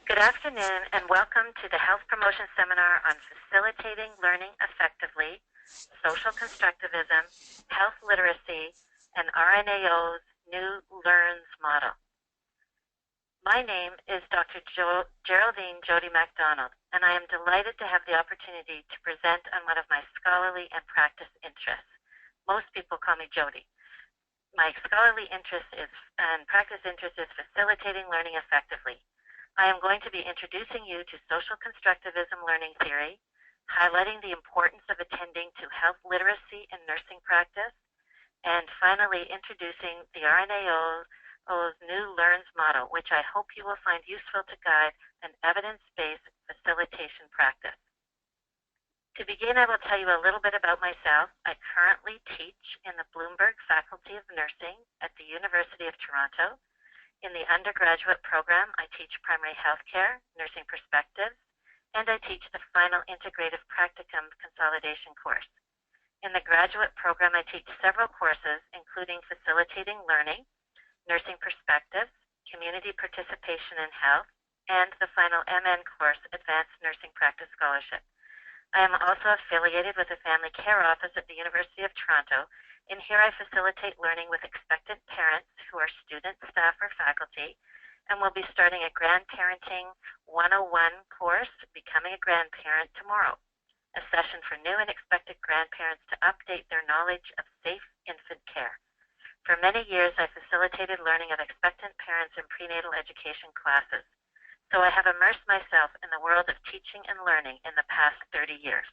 Good afternoon and welcome to the Health Promotion Seminar on Facilitating Learning Effectively, Social Constructivism, Health Literacy, and RNAO's new L.E.A.R.N.S model. My name is Dr. Geraldine Jody MacDonald, and I am delighted to have the opportunity to present on one of my scholarly and practice interests. Most people call me Jody. My scholarly interest and practice interest is facilitating learning effectively. I am going to be introducing you to social constructivism learning theory, highlighting the importance of attending to health literacy and nursing practice, and finally introducing the RNAO's new L.E.A.R.N.S model, which I hope you will find useful to guide an evidence-based facilitation practice. To begin, I will tell you a little bit about myself. I currently teach in the Bloomberg Faculty of Nursing at the University of Toronto. In the undergraduate program, I teach primary healthcare, nursing perspectives, and I teach the final integrative practicum consolidation course. In the graduate program, I teach several courses, including facilitating learning, nursing perspectives, community participation in health, and the final MN course, Advanced Nursing Practice Scholarship. I am also affiliated with the Family Care Office at the University of Toronto, and here I facilitate learning with expectant parents who are students, staff, or faculty, and will be starting a Grandparenting 101 course, Becoming a Grandparent, tomorrow, a session for new and expected grandparents to update their knowledge of safe infant care. For many years, I facilitated learning of expectant parents in prenatal education classes. So I have immersed myself in the world of teaching and learning in the past 30 years.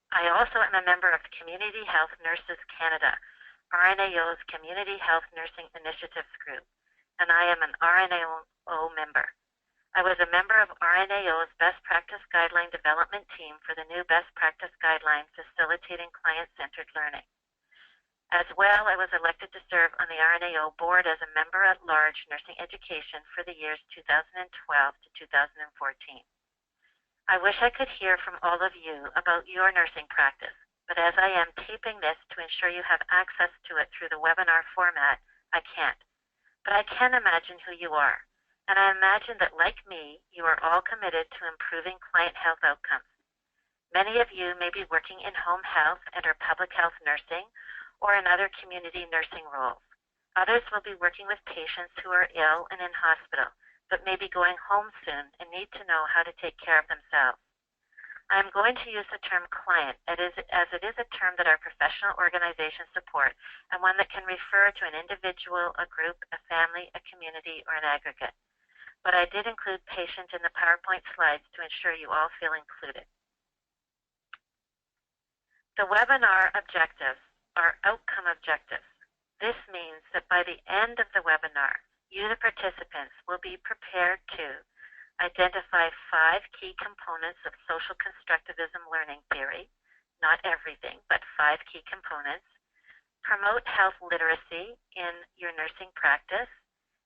I also am a member of Community Health Nurses Canada, RNAO's Community Health Nursing Initiatives Group, and I am an RNAO member. I was a member of RNAO's Best Practice Guideline Development Team for the new Best Practice Guideline Facilitating Client-Centered Learning. As well, I was elected to serve on the RNAO board as a member at large nursing education for the years 2012 to 2014. I wish I could hear from all of you about your nursing practice, but as I am taping this to ensure you have access to it through the webinar format, I can't. But I can imagine who you are, and I imagine that, like me, you are all committed to improving client health outcomes. Many of you may be working in home health and or public health nursing, or in other community nursing roles. Others will be working with patients who are ill and in hospital, but may be going home soon and need to know how to take care of themselves. I am going to use the term client as it is a term that our professional organizations support and one that can refer to an individual, a group, a family, a community, or an aggregate. But I did include patient in the PowerPoint slides to ensure you all feel included. The webinar objectives are outcome objectives. This means that by the end of the webinar, you, the participants, will be prepared to identify 5 key components of social constructivism learning theory, not everything, but 5 key components, promote health literacy in your nursing practice,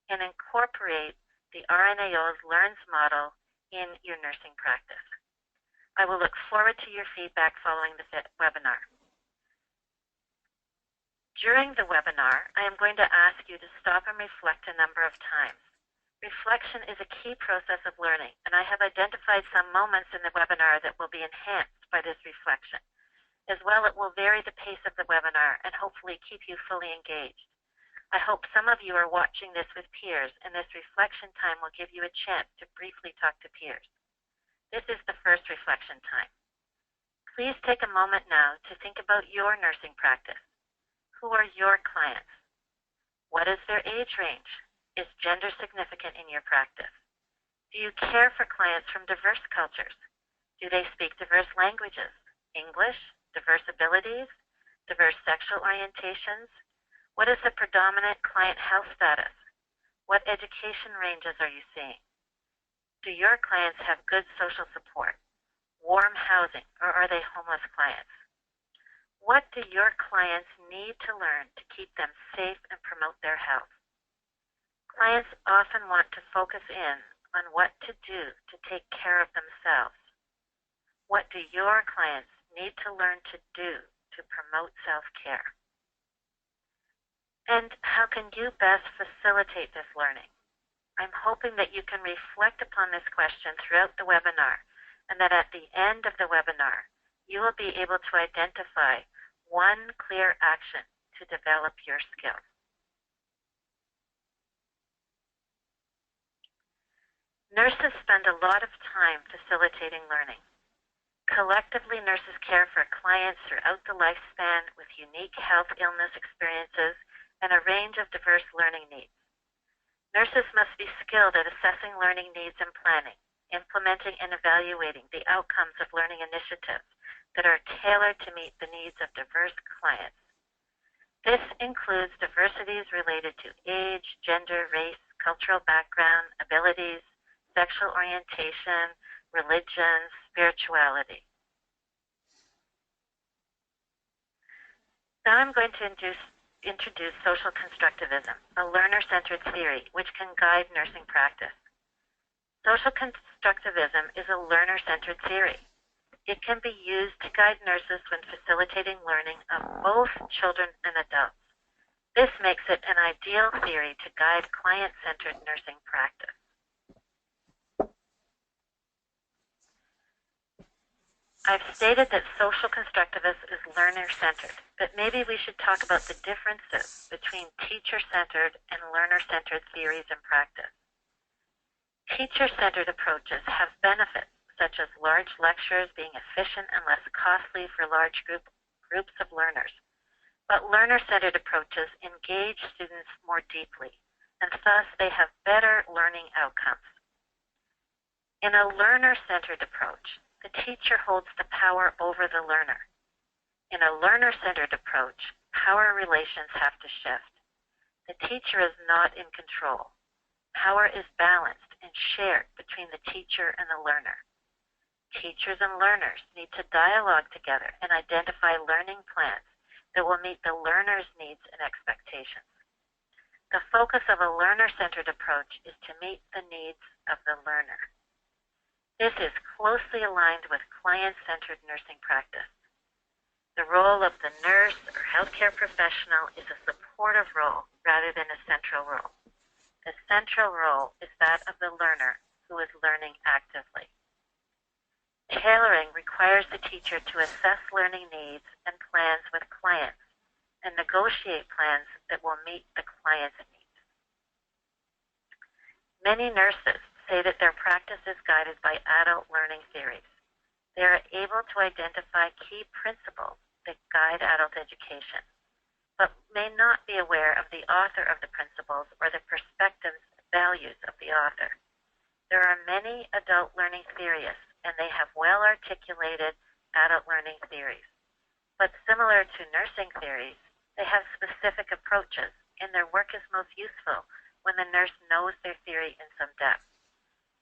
and incorporate the RNAO's L.E.A.R.N.S model in your nursing practice. I will look forward to your feedback following the webinar. During the webinar, I am going to ask you to stop and reflect a number of times. Reflection is a key process of learning, and I have identified some moments in the webinar that will be enhanced by this reflection. As well, it will vary the pace of the webinar and hopefully keep you fully engaged. I hope some of you are watching this with peers, and this reflection time will give you a chance to briefly talk to peers. This is the first reflection time. Please take a moment now to think about your nursing practice. Who are your clients? What is their age range? Is gender significant in your practice? Do you care for clients from diverse cultures? Do they speak diverse languages? English, diverse abilities, diverse sexual orientations? What is the predominant client health status? What education ranges are you seeing? Do your clients have good social support, warm housing, or are they homeless clients? What do your clients need to learn to keep them safe and promote their health? Clients often want to focus in on what to do to take care of themselves. What do your clients need to learn to do to promote self-care? And how can you best facilitate this learning? I'm hoping that you can reflect upon this question throughout the webinar, and that at the end of the webinar, you will be able to identify one clear action to develop your skills. Nurses spend a lot of time facilitating learning. Collectively, nurses care for clients throughout the lifespan with unique health illness experiences and a range of diverse learning needs. Nurses must be skilled at assessing learning needs and planning, implementing and evaluating the outcomes of learning initiatives that are tailored to meet the needs of diverse clients. This includes diversities related to age, gender, race, cultural background, abilities, sexual orientation, religion, spirituality. Now I'm going to introduce social constructivism, a learner-centered theory which can guide nursing practice. Social constructivism is a learner-centered theory. It can be used to guide nurses when facilitating learning of both children and adults. This makes it an ideal theory to guide client-centered nursing practice. I've stated that social constructivism is learner-centered, but maybe we should talk about the differences between teacher-centered and learner-centered theories and practice. Teacher-centered approaches have benefits, such as large lectures being efficient and less costly for large groups of learners. But learner-centered approaches engage students more deeply, and thus they have better learning outcomes. In a learner-centered approach, the teacher holds the power over the learner. In a learner-centered approach, power relations have to shift. The teacher is not in control. Power is balanced and shared between the teacher and the learner. Teachers and learners need to dialogue together and identify learning plans that will meet the learner's needs and expectations. The focus of a learner-centered approach is to meet the needs of the learner. This is closely aligned with client-centered nursing practice. The role of the nurse or healthcare professional is a supportive role rather than a central role. The central role is that of the learner who is learning actively. Tailoring requires the teacher to assess learning needs and plans with clients and negotiate plans that will meet the client's needs. Many nurses say that their practice is guided by adult learning theories. They are able to identify key principles that guide adult education, but may not be aware of the author of the principles or the perspectives and values of the author. There are many adult learning theorists, and they have well-articulated adult learning theories. But similar to nursing theories, they have specific approaches, and their work is most useful when the nurse knows their theory in some depth.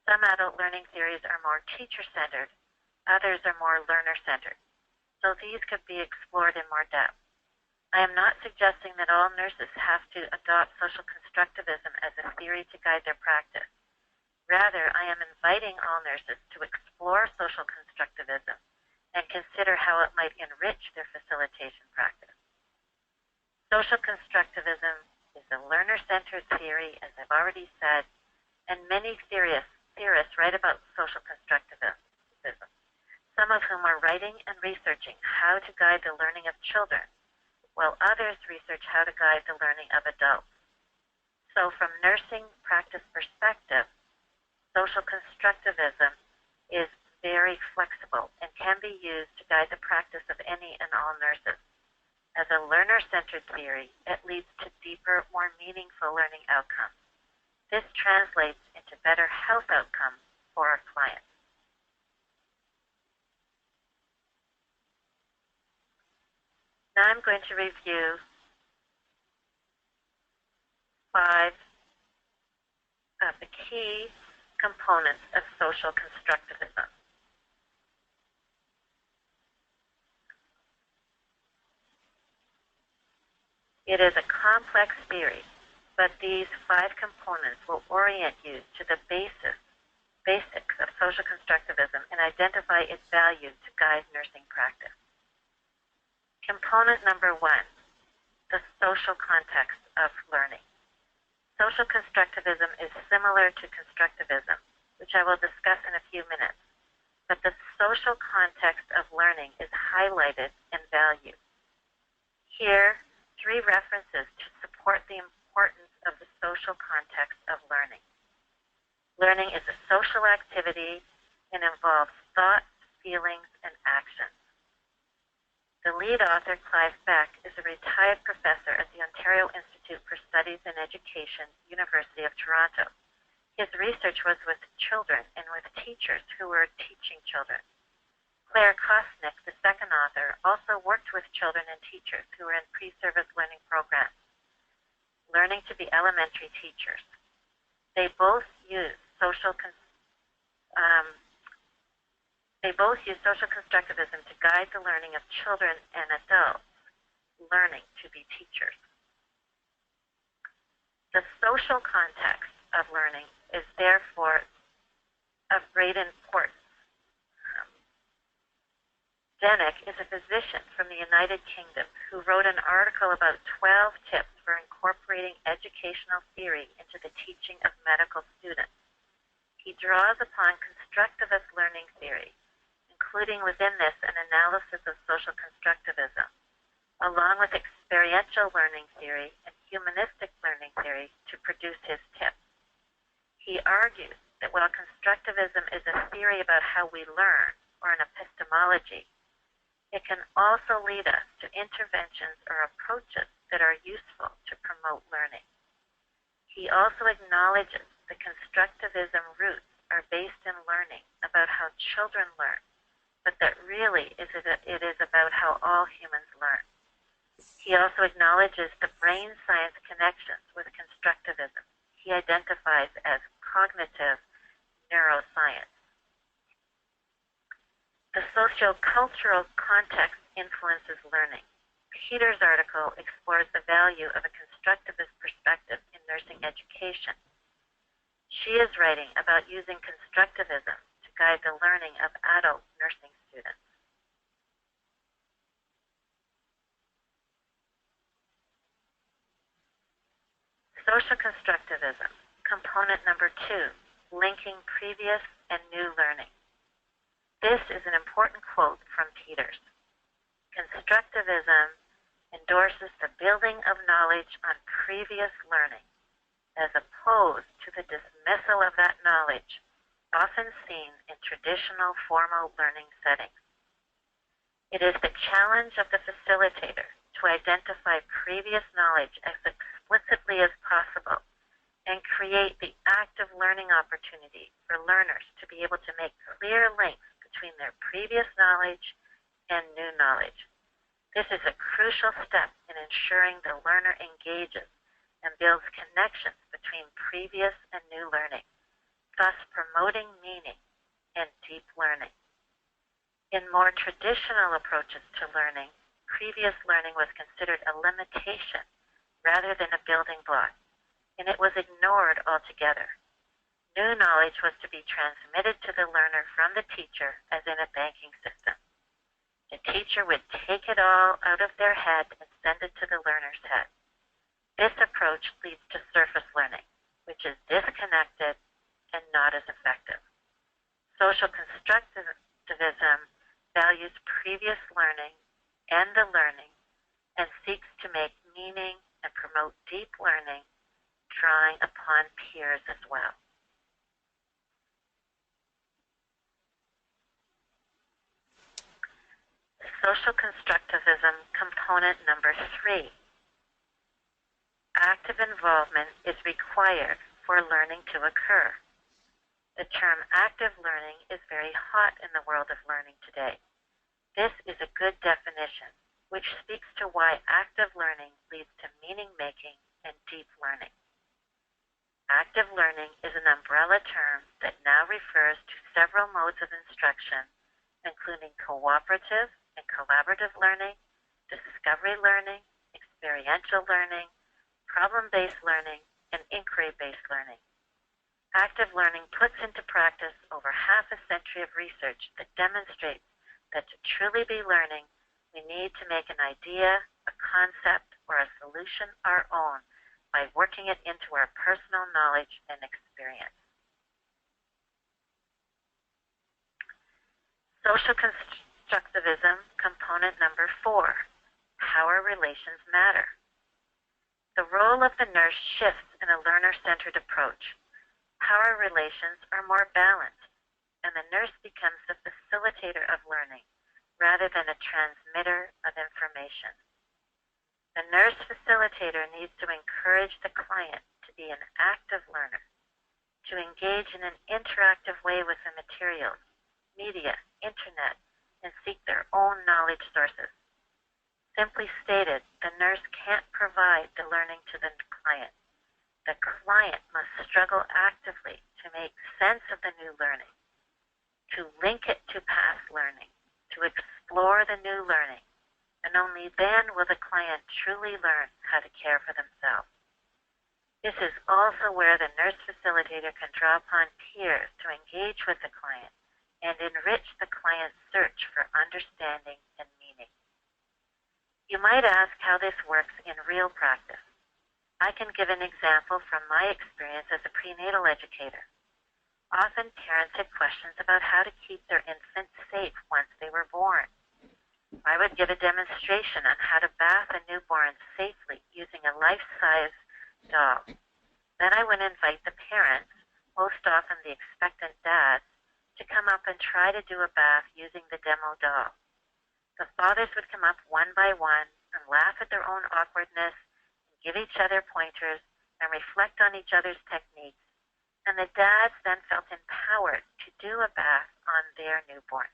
Some adult learning theories are more teacher-centered, others are more learner-centered, so these could be explored in more depth. I am not suggesting that all nurses have to adopt social constructivism as a theory to guide their practice. Rather, I am inviting all nurses to explore social constructivism and consider how it might enrich their facilitation practice. Social constructivism is a learner-centered theory, as I've already said, and many theorists write about social constructivism, some of whom are writing and researching how to guide the learning of children, while others research how to guide the learning of adults. So from nursing practice perspective, social constructivism is very flexible and can be used to guide the practice of any and all nurses. As a learner-centered theory, it leads to deeper, more meaningful learning outcomes. This translates into better health outcomes for our clients. Now I'm going to review 5 of the key components of social constructivism. It is a complex theory, but these 5 components will orient you to the basics of social constructivism and identify its values to guide nursing practice. Component number 1, the social context of learning. Social constructivism is similar to constructivism, which I will discuss in a few minutes, but the social context of learning is highlighted and valued. Here, 3 references to support the importance of the social context of learning. Learning is a social activity and involves thoughts, feelings, and actions. The lead author, Clive Beck, is a retired professor at the Ontario Institute for Studies in Education, University of Toronto. His research was with children and with teachers who were teaching children. Claire Kosnick, the second author, also worked with children and teachers who were in pre-service learning programs, learning to be elementary teachers. They both use social constructivism to guide the learning of children and adults learning to be teachers. The social context of learning is therefore of great importance. Denick is a physician from the United Kingdom who wrote an article about 12 tips for incorporating educational theory into the teaching of medical students. He draws upon constructivist learning theory, including within this an analysis of social constructivism, along with experiential learning theory and humanistic learning theory to produce his tips. He argues that while constructivism is a theory about how we learn, or an epistemology, it can also lead us to interventions or approaches that are useful to promote learning. He also acknowledges that constructivism roots are based in learning about how children learn, but that really it is about how all humans learn. He also acknowledges the brain science connections with constructivism. He identifies as cognitive neuroscience. The sociocultural context influences learning. Peter's article explores the value of a constructivist perspective in nursing education. She is writing about using constructivism to guide the learning of adult nursing students. Social constructivism, component number 2, linking previous and new learning. This is an important quote from Peters. Constructivism endorses the building of knowledge on previous learning, as opposed to the dismissal of that knowledge, often seen in traditional formal learning settings. It is the challenge of the facilitator to identify previous knowledge as explicitly as possible and create the active learning opportunity for learners to be able to make clear links between their previous knowledge and new knowledge. This is a crucial step in ensuring the learner engages and builds connections between previous and new learning, thus promoting meaning and deep learning. In more traditional approaches to learning, previous learning was considered a limitation rather than a building block, and it was ignored altogether. New knowledge was to be transmitted to the learner from the teacher as in a banking system. The teacher would take it all out of their head and send it to the learner's head. This approach leads to surface learning, which is disconnected and not as effective. Social constructivism values previous learning and the learning and seeks to make meaning and promote deep learning, drawing upon peers as well. Social constructivism component number 3. Active involvement is required for learning to occur. The term active learning is very hot in the world of learning today. This is a good definition, which speaks to why active learning leads to meaning-making and deep learning. Active learning is an umbrella term that now refers to several modes of instruction, including cooperative and collaborative learning, discovery learning, experiential learning, problem-based learning, and inquiry-based learning. Active learning puts into practice over half a century of research that demonstrates that to truly be learning, we need to make an idea, a concept, or a solution our own by working it into our personal knowledge and experience. Social constructivism, component number 4, how our relations matter. The role of the nurse shifts in a learner-centered approach. How our relations are more balanced, and the nurse becomes the facilitator of learning rather than a transmitter of information. The nurse facilitator needs to encourage the client to be an active learner, to engage in an interactive way with the materials, media, internet, and seek their own knowledge sources. Simply stated, the nurse can't provide the learning to the client. The client must struggle actively to make sense of the new learning, to link it to past learning, to explore the new learning, and only then will the client truly learn how to care for themselves. This is also where the nurse facilitator can draw upon peers to engage with the client and enrich the client's search for understanding and meaning. You might ask how this works in real practice. I can give an example from my experience as a prenatal educator. Often parents had questions about how to keep their infants safe once they were born. I would give a demonstration on how to bath a newborn safely using a life-size doll. Then I would invite the parents, most often the expectant dads, to come up and try to do a bath using the demo doll. The fathers would come up one by one and laugh at their own awkwardness, and give each other pointers, and reflect on each other's techniques, and the dads then felt empowered to do a bath on their newborn.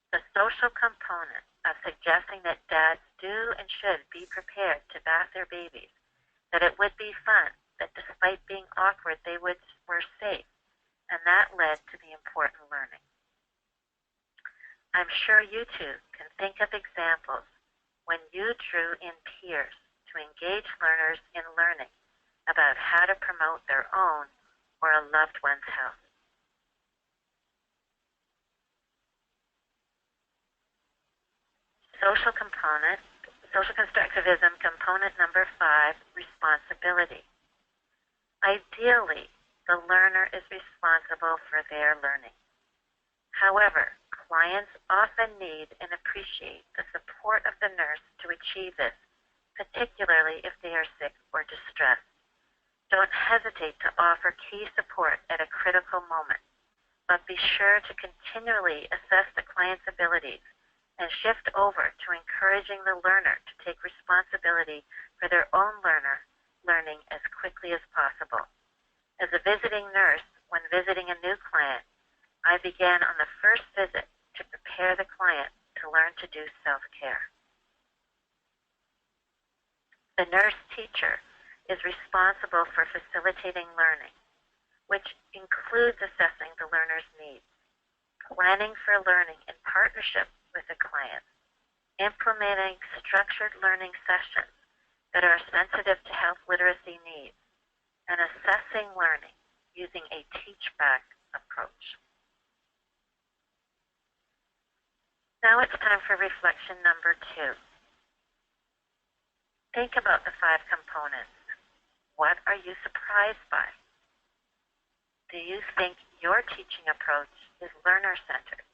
The social component of suggesting that dads do and should be prepared to bath their babies, that it would be fun, that despite being awkward they were safe, and that led to the important learning. I'm sure you too can think of examples when you drew in peers to engage learners in learning about how to promote their own or a loved one's health. Social constructivism component number 5, responsibility. Ideally, the learner is responsible for their learning. However, clients often need and appreciate the support of the nurse to achieve this, particularly if they are sick or distressed. Don't hesitate to offer key support at a critical moment, but be sure to continually assess the client's abilities and shift over to encouraging the learner to take responsibility for their own learning as quickly as possible. As a visiting nurse, when visiting a new client, I began on the first visit to prepare the client to learn to do self-care. The nurse teacher is responsible for facilitating learning, which includes assessing the learner's needs, planning for learning in partnership with the client, implementing structured learning sessions that are sensitive to health literacy needs, and assessing learning using a teach-back approach. Now it's time for reflection number 2. Think about the 5 components. What are you surprised by? Do you think your teaching approach is learner-centered?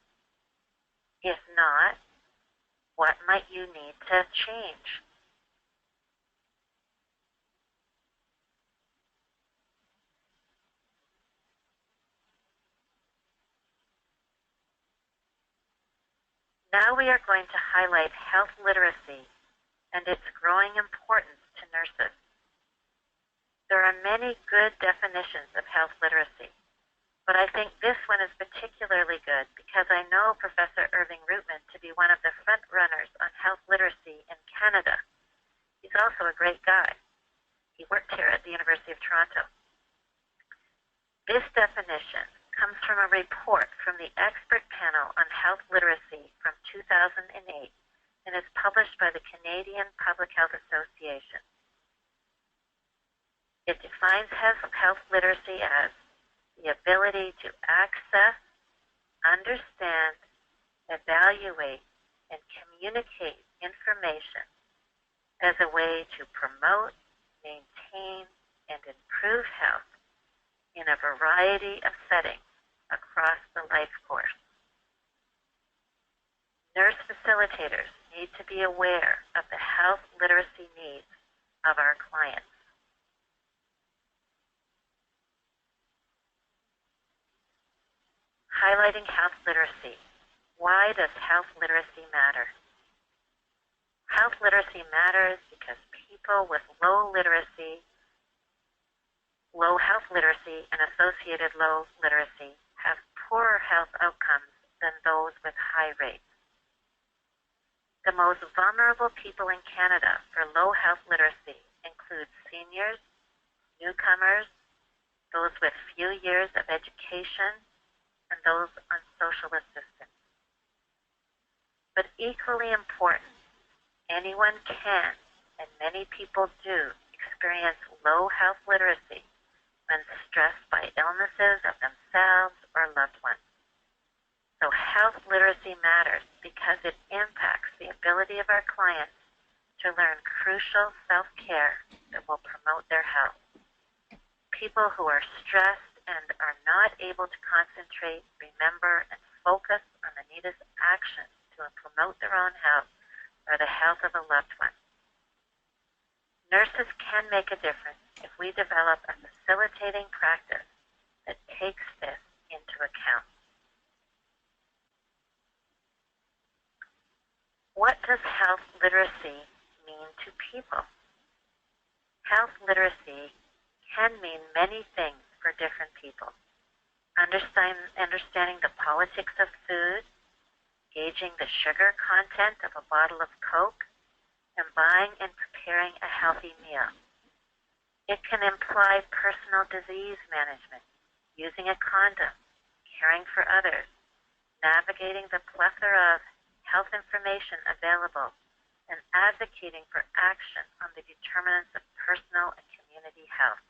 If not, what might you need to change? Now we are going to highlight health literacy and its growing importance to nurses. There are many good definitions of health literacy, but I think this one is particularly good because I know Professor Irving Rootman to be one of the front runners on health literacy in Canada. He's also a great guy. He worked here at the University of Toronto. This definition comes from a report from the expert panel on health literacy from 2008 and is published by the Canadian Public Health Association. It defines health literacy as the ability to access, understand, evaluate, and communicate information as a way to promote, maintain, and improve health in a variety of settings across the life course. Nurse facilitators need to be aware of the health literacy needs of our clients. Highlighting health literacy. Why does health literacy matter? Health literacy matters because people with low health literacy and associated low literacy have poorer health outcomes than those with high rates. The most vulnerable people in Canada for low health literacy include seniors, newcomers, those with few years of education, and those on social assistance. But equally important, anyone can, and many people do, experience low health literacy when stressed by illnesses of themselves or loved ones. So health literacy matters because it impacts the ability of our clients to learn crucial self-care that will promote their health. People who are stressed and are not able to concentrate, remember, and focus on the needed actions to promote their own health or the health of a loved one. Nurses can make a difference if we develop a facilitating practice that takes this into account. What does health literacy mean to people? Health literacy can mean many things for different people. Understanding the politics of food, gauging the sugar content of a bottle of Coke, and buying and preparing a healthy meal. It can imply personal disease management, using a condom, caring for others, navigating the plethora of health information available, and advocating for action on the determinants of personal and community health.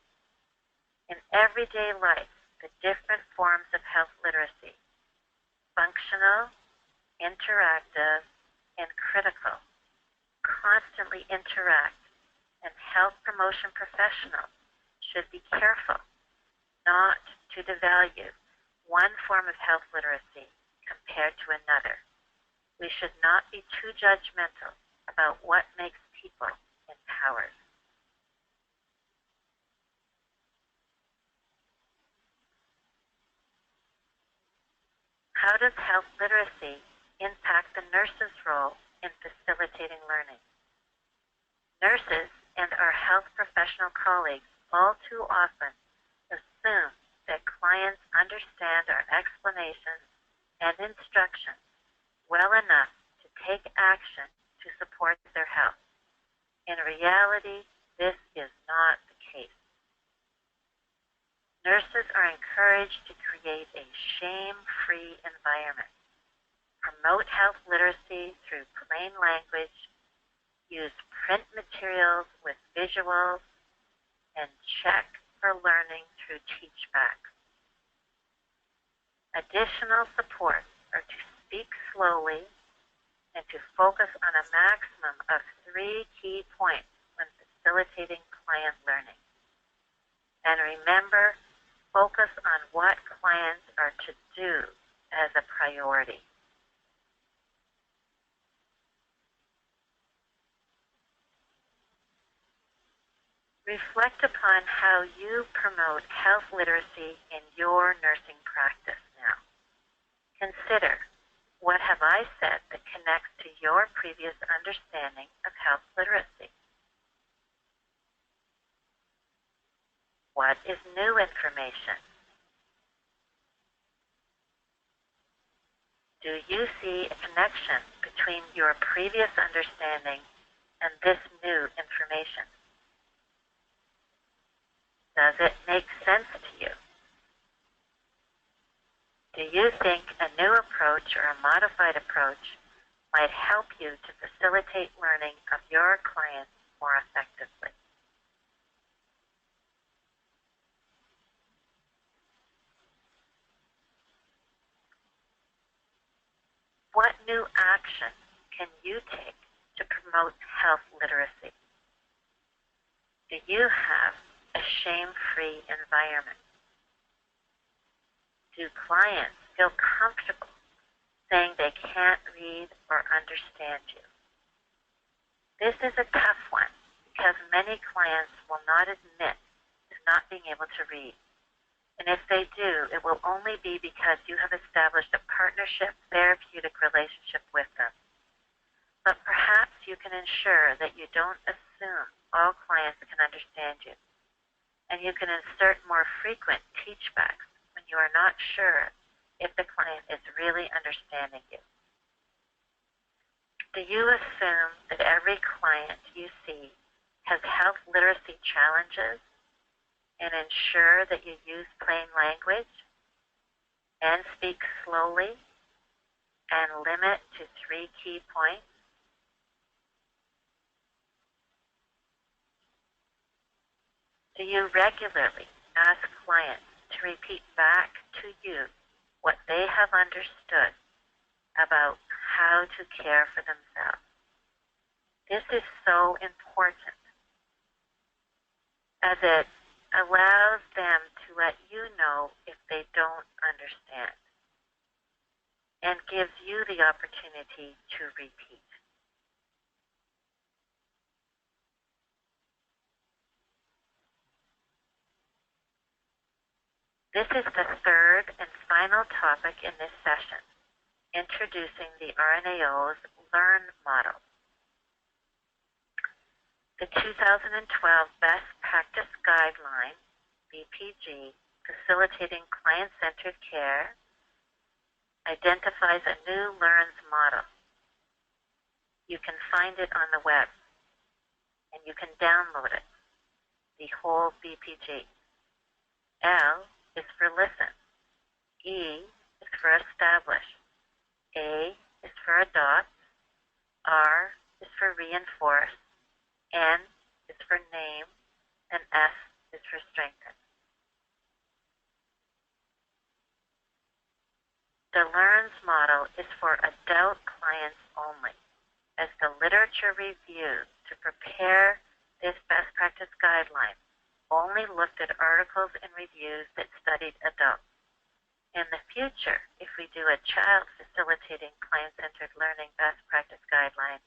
In everyday life, the different forms of health literacy, functional, interactive, and critical, constantly interact, and health promotion professionals should be careful not to devalue one form of health literacy compared to another. We should not be too judgmental about what makes people empowered. How does health literacy impact the nurse's role in facilitating learning? Nurses and our health professional colleagues all too often assume that clients understand our explanations and instructions well enough to take action to support their health. In reality, this is not the case. Nurses are encouraged to create a shame-free environment, promote health literacy through plain language, use print materials with visuals, and check for learning through teach-back. Additional supports are to speak slowly and to focus on a maximum of 3 key points when facilitating client learning. And remember, focus on what clients are to do as a priority. Reflect upon how you promote health literacy in your nursing practice now. Consider, what have I said that connects to your previous understanding of health literacy? What is new information? Do you see a connection between your previous understanding and this new information? Does it make sense to you? Do you think a new approach or a modified approach might help you to facilitate learning of your clients more effectively? What new action can you take to promote health literacy? Do you have a shame-free environment? Do clients feel comfortable saying they can't read or understand you? This is a tough one because many clients will not admit to not being able to read. And if they do, it will only be because you have established a partnership, therapeutic relationship with them. But perhaps you can ensure that you don't assume all clients can understand you. And you can insert more frequent teachbacks when you are not sure if the client is really understanding you. Do you assume that every client you see has health literacy challenges and ensure that you use plain language and speak slowly and limit to 3 key points? Do you regularly ask clients to repeat back to you what they have understood about how to care for themselves? This is so important as it allows them to let you know if they don't understand and gives you the opportunity to repeat. This is the third and final topic in this session, introducing the RNAO's L.E.A.R.N model. The 2012 Best Practice Guideline, BPG, Facilitating Client-Centered Care, identifies a new L.E.A.R.N.S model. You can find it on the web, and you can download it, the whole BPG. L is for listen. E is for establish. A is for adopt. R is for reinforce. N is for name, and S is for strengthen. The L.E.A.R.N.S model is for adult clients only, as the literature review to prepare this best practice guideline only looked at articles and reviews that studied adults. In the future, if we do a child facilitating client-centered learning best practice guideline,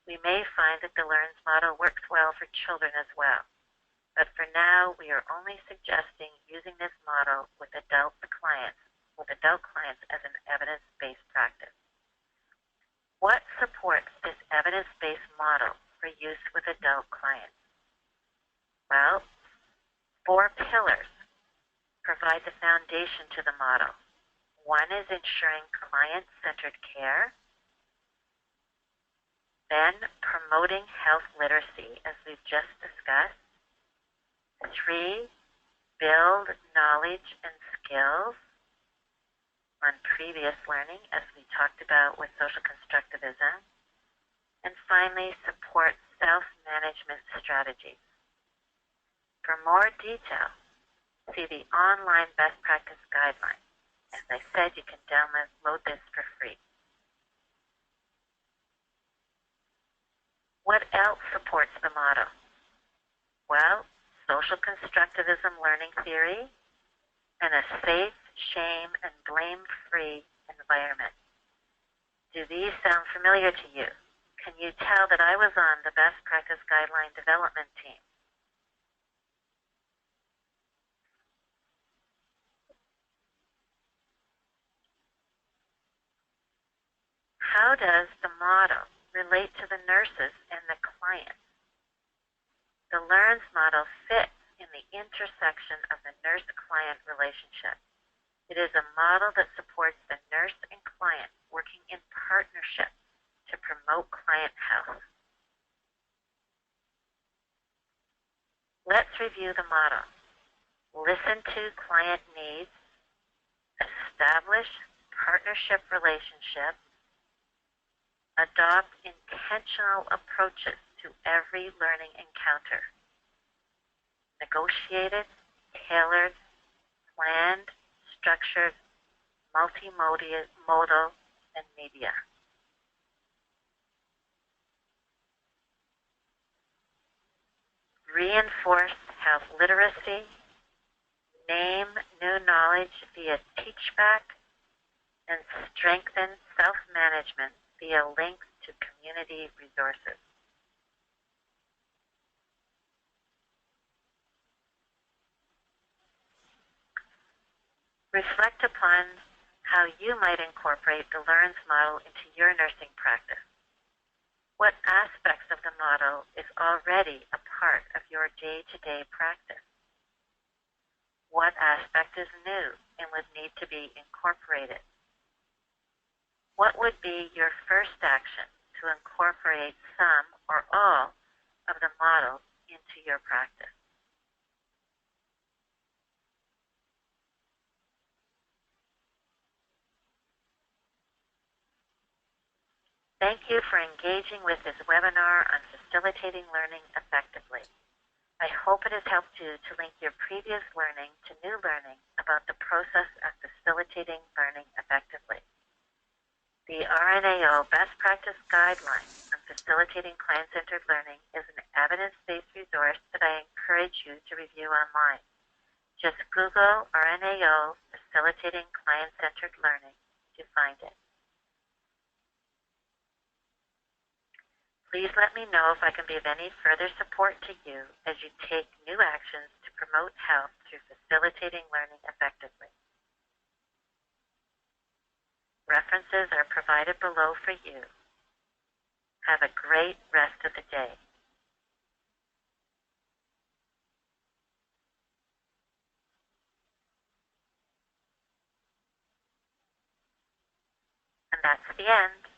we may find that the L.E.A.R.N.S model works well for children as well. But for now, we are only suggesting using this model with adult clients as an evidence-based practice. What supports this evidence-based model for use with adult clients? Well, 4 pillars provide the foundation to the model. One is ensuring client-centered care. Then promoting health literacy, as we've just discussed. 3, build knowledge and skills on previous learning, as we talked about with social constructivism. And finally, support self-management strategies. For more detail, see the online best practice guideline. As I said, you can download this for free. What else supports the model? Well, social constructivism learning theory and a safe, shame, and blame-free environment. Do these sound familiar to you? Can you tell that I was on the best practice guideline development team? How does the model relate to the nurses and the clients? The L.E.A.R.N.S model fits in the intersection of the nurse-client relationship. It is a model that supports the nurse and client working in partnership to promote client health. Let's review the model. Listen to client needs, establish partnership relationships, adopt intentional approaches to every learning encounter. Negotiated, tailored, planned, structured, multimodal, and media. reinforce health literacy, name new knowledge via teachback, and strengthen self-management via links to community resources. Reflect upon how you might incorporate the L.E.A.R.N.S model into your nursing practice. What aspects of the model is already a part of your day-to-day practice? What aspect is new and would need to be incorporated? What would be your first action to incorporate some or all of the models into your practice? Thank you for engaging with this webinar on facilitating learning effectively. I hope it has helped you to link your previous learning to new learning about the process of facilitating learning effectively. The RNAO Best Practice Guideline on Facilitating Client-Centered Learning is an evidence-based resource that I encourage you to review online. Just Google RNAO Facilitating Client-Centered Learning to find it. Please let me know if I can be of any further support to you as you take new actions to promote health through facilitating learning effectively. References are provided below for you. Have a great rest of the day. And that's the end.